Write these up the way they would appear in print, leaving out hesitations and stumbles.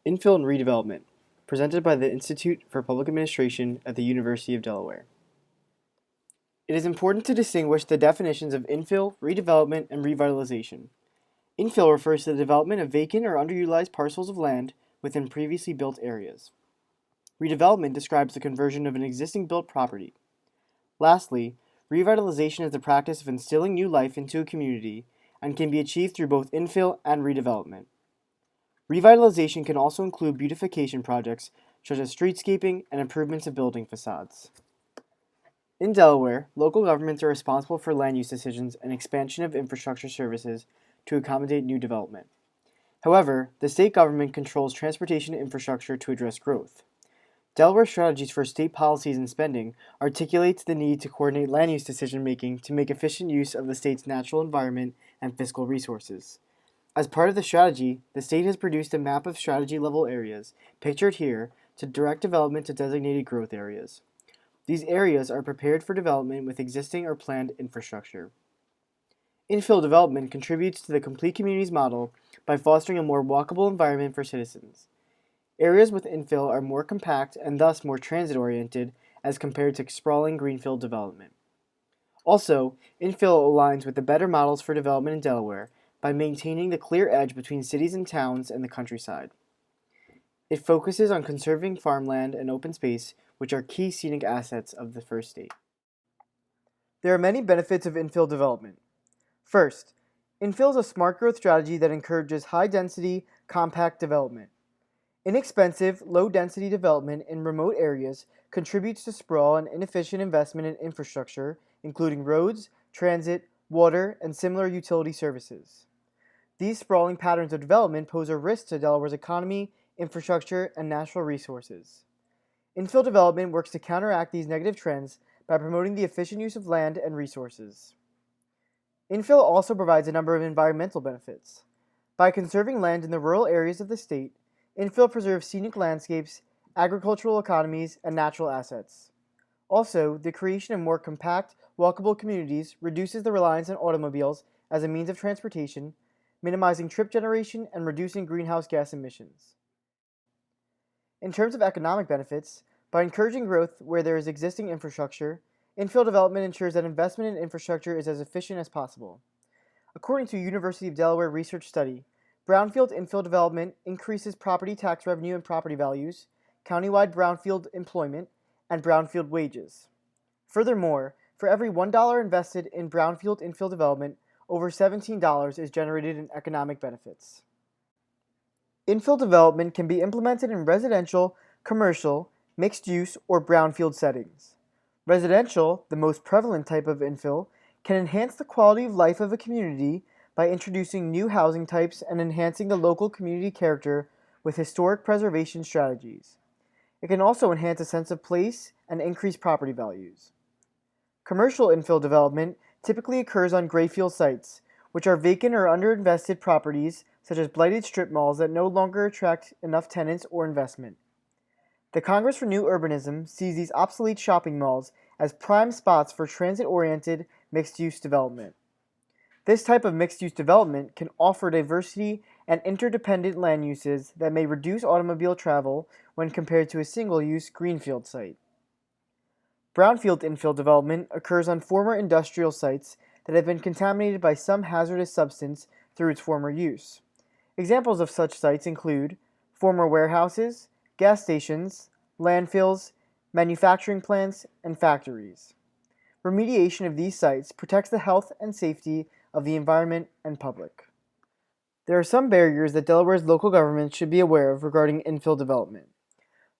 Infill and Redevelopment, presented by the Institute for Public Administration at the University of Delaware. It is important to distinguish the definitions of infill, redevelopment, and revitalization. Infill refers to the development of vacant or underutilized parcels of land within previously built areas. Redevelopment describes the conversion of an existing built property. Lastly, revitalization is the practice of instilling new life into a community and can be achieved through both infill and redevelopment. Revitalization can also include beautification projects such as streetscaping and improvements of building facades. In Delaware, local governments are responsible for land use decisions and expansion of infrastructure services to accommodate new development. However, the state government controls transportation infrastructure to address growth. Delaware's strategies for state policies and spending articulates the need to coordinate land use decision-making to make efficient use of the state's natural environment and fiscal resources. As part of the strategy, the state has produced a map of strategy-level areas, pictured here, to direct development to designated growth areas. These areas are prepared for development with existing or planned infrastructure. Infill development contributes to the complete communities model by fostering a more walkable environment for citizens. Areas with infill are more compact and thus more transit-oriented as compared to sprawling greenfield development. Also, infill aligns with the better models for development in Delaware by maintaining the clear edge between cities and towns and the countryside. It focuses on conserving farmland and open space, which are key scenic assets of the first state. There are many benefits of infill development. First, infill is a smart growth strategy that encourages high-density, compact development. Inexpensive, low-density development in remote areas contributes to sprawl and inefficient investment in infrastructure, including roads, transit, water, and similar utility services. These sprawling patterns of development pose a risk to Delaware's economy, infrastructure, and natural resources. Infill development works to counteract these negative trends by promoting the efficient use of land and resources. Infill also provides a number of environmental benefits. By conserving land in the rural areas of the state, infill preserves scenic landscapes, agricultural economies, and natural assets. Also, the creation of more compact, walkable communities reduces the reliance on automobiles as a means of transportation, minimizing trip generation and reducing greenhouse gas emissions. In terms of economic benefits, by encouraging growth where there is existing infrastructure, infill development ensures that investment in infrastructure is as efficient as possible. According to a University of Delaware research study, Brownfield infill development increases property tax revenue and property values, countywide brownfield employment, and brownfield wages. Furthermore, for every $1 invested in brownfield infill development, over $17 is generated in economic benefits. Infill development can be implemented in residential, commercial, mixed-use, or brownfield settings. Residential, the most prevalent type of infill, can enhance the quality of life of a community by introducing new housing types and enhancing the local community character with historic preservation strategies. It can also enhance a sense of place and increase property values. Commercial infill development typically occurs on grayfield sites, which are vacant or underinvested properties such as blighted strip malls that no longer attract enough tenants or investment. The Congress for New Urbanism sees these obsolete shopping malls as prime spots for transit-oriented mixed-use development. This type of mixed-use development can offer diversity and interdependent land uses that may reduce automobile travel when compared to a single-use greenfield site. Brownfield infill development occurs on former industrial sites that have been contaminated by some hazardous substance through its former use. Examples of such sites include former warehouses, gas stations, landfills, manufacturing plants, and factories. Remediation of these sites protects the health and safety of the environment and public. There are some barriers that Delaware's local government should be aware of regarding infill development.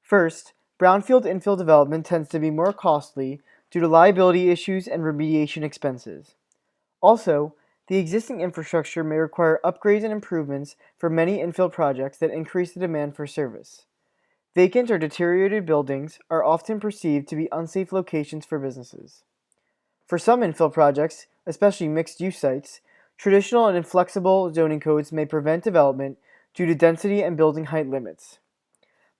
First, brownfield infill development tends to be more costly due to liability issues and remediation expenses. Also, the existing infrastructure may require upgrades and improvements for many infill projects that increase the demand for service. Vacant or deteriorated buildings are often perceived to be unsafe locations for businesses. For some infill projects, especially mixed-use sites, traditional and inflexible zoning codes may prevent development due to density and building height limits.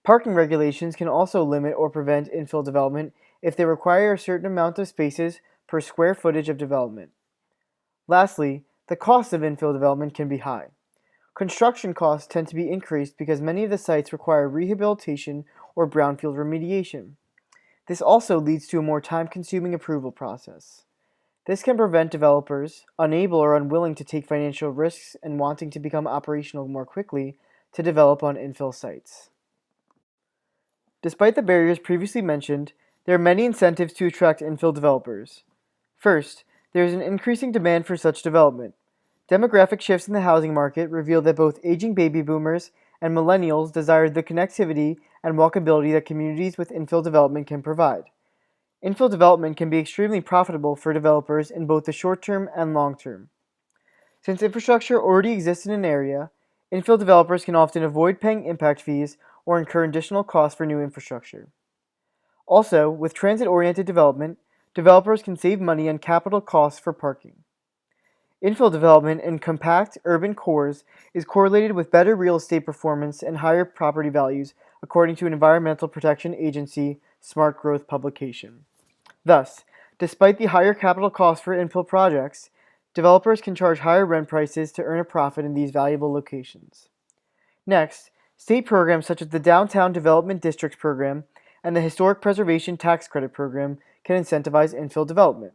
Parking regulations can also limit or prevent infill development if they require a certain amount of spaces per square footage of development. Lastly, the cost of infill development can be high. Construction costs tend to be increased because many of the sites require rehabilitation or brownfield remediation. This also leads to a more time-consuming approval process. This can prevent developers, unable or unwilling to take financial risks and wanting to become operational more quickly, to develop on infill sites. Despite the barriers previously mentioned, there are many incentives to attract infill developers. First, there is an increasing demand for such development. Demographic shifts in the housing market reveal that both aging baby boomers and millennials desire the connectivity and walkability that communities with infill development can provide. Infill development can be extremely profitable for developers in both the short term and long term. Since infrastructure already exists in an area, infill developers can often avoid paying impact fees or incur additional costs for new infrastructure. Also, with transit-oriented development, developers can save money on capital costs for parking. Infill development in compact urban cores is correlated with better real estate performance and higher property values, according to an Environmental Protection Agency Smart Growth publication. Thus, despite the higher capital costs for infill projects, developers can charge higher rent prices to earn a profit in these valuable locations. Next, state programs such as the Downtown Development Districts Program and the Historic Preservation Tax Credit Program can incentivize infill development.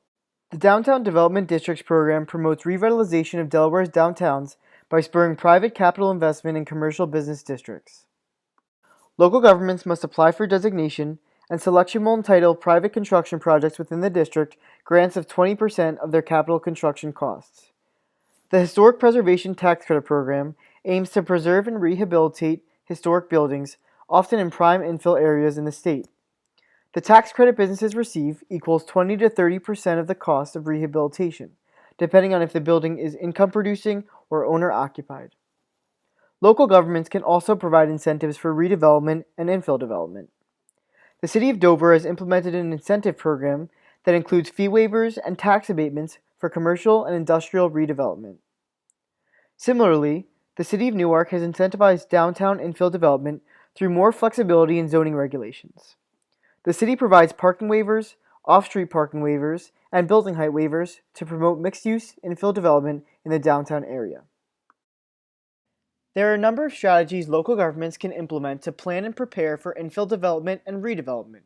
The Downtown Development Districts Program promotes revitalization of Delaware's downtowns by spurring private capital investment in commercial business districts. Local governments must apply for designation, and selection will entitle private construction projects within the district grants of 20% of their capital construction costs. The Historic Preservation Tax Credit Program aims to preserve and rehabilitate historic buildings, often in prime infill areas in the state. The tax credit businesses receive equals 20 to 30% of the cost of rehabilitation, depending on if the building is income producing or owner occupied. Local governments can also provide incentives for redevelopment and infill development. The City of Dover has implemented an incentive program that includes fee waivers and tax abatements for commercial and industrial redevelopment. Similarly, the City of Newark has incentivized downtown infill development through more flexibility in zoning regulations. The city provides parking waivers, off-street parking waivers, and building height waivers to promote mixed-use infill development in the downtown area. There are a number of strategies local governments can implement to plan and prepare for infill development and redevelopment.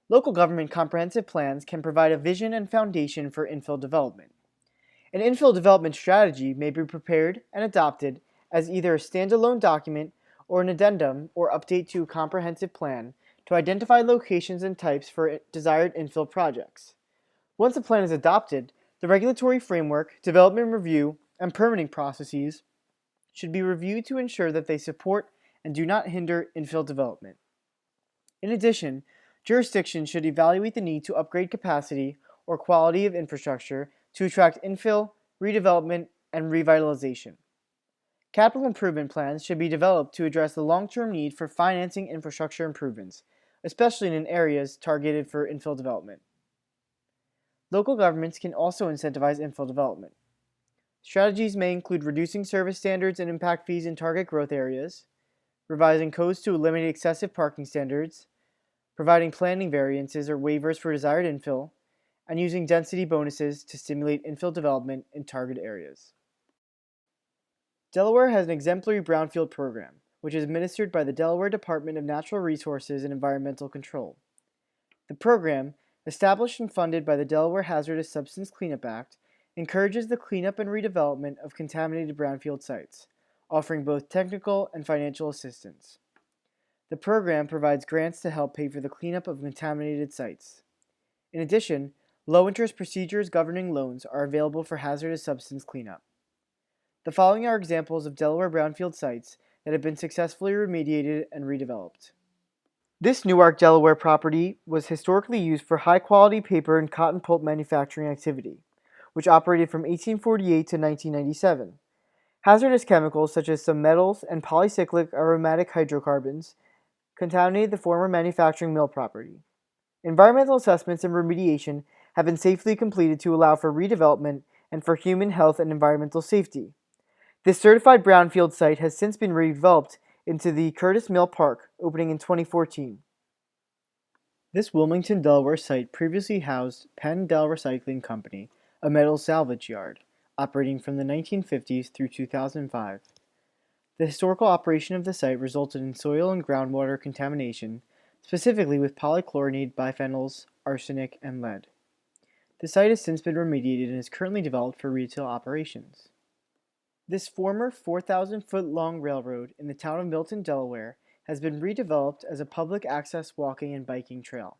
Local government comprehensive plans can provide a vision and foundation for infill development. An infill development strategy may be prepared and adopted as either a standalone document or an addendum or update to a comprehensive plan to identify locations and types for desired infill projects. Once a plan is adopted, the regulatory framework, development review, and permitting processes should be reviewed to ensure that they support and do not hinder infill development. In addition, jurisdictions should evaluate the need to upgrade capacity or quality of infrastructure to attract infill, redevelopment, and revitalization. Capital improvement plans should be developed to address the long-term need for financing infrastructure improvements, especially in areas targeted for infill development. Local governments can also incentivize infill development. Strategies may include reducing service standards and impact fees in target growth areas, revising codes to eliminate excessive parking standards, providing planning variances or waivers for desired infill, and using density bonuses to stimulate infill development in target areas. Delaware has an exemplary brownfield program, which is administered by the Delaware Department of Natural Resources and Environmental Control. The program, established and funded by the Delaware Hazardous Substance Cleanup Act, encourages the cleanup and redevelopment of contaminated brownfield sites, offering both technical and financial assistance. The program provides grants to help pay for the cleanup of contaminated sites. In addition, low-interest procedures governing loans are available for hazardous substance cleanup. The following are examples of Delaware brownfield sites that have been successfully remediated and redeveloped. This Newark, Delaware property was historically used for high-quality paper and cotton pulp manufacturing activity, which operated from 1848 to 1997. Hazardous chemicals such as some metals and polycyclic aromatic hydrocarbons contaminated the former manufacturing mill property. Environmental assessments and remediation have been safely completed to allow for redevelopment and for human health and environmental safety. This certified brownfield site has since been redeveloped into the Curtis Mill Park, opening in 2014. This Wilmington, Delaware site previously housed Penn Dell Recycling Company, a metal salvage yard, operating from the 1950s through 2005. The historical operation of the site resulted in soil and groundwater contamination, specifically with polychlorinated biphenyls, arsenic, and lead. The site has since been remediated and is currently developed for retail operations. This former 4,000-foot-long railroad in the town of Milton, Delaware, has been redeveloped as a public access walking and biking trail.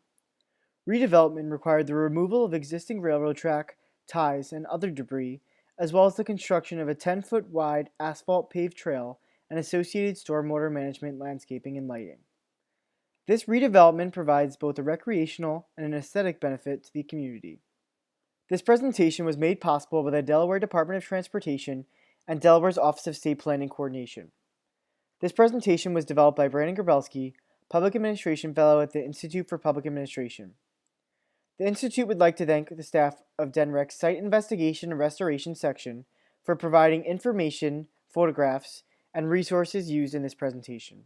Redevelopment required the removal of existing railroad track, ties, and other debris, as well as the construction of a 10-foot wide asphalt paved trail and associated stormwater management, landscaping, and lighting. This redevelopment provides both a recreational and an aesthetic benefit to the community. This presentation was made possible by the Delaware Department of Transportation and Delaware's Office of State Planning Coordination. This presentation was developed by Brandon Grabelski, Public Administration Fellow at the Institute for Public Administration. The Institute would like to thank the staff of DENREC's Site Investigation and Restoration section for providing information, photographs, and resources used in this presentation.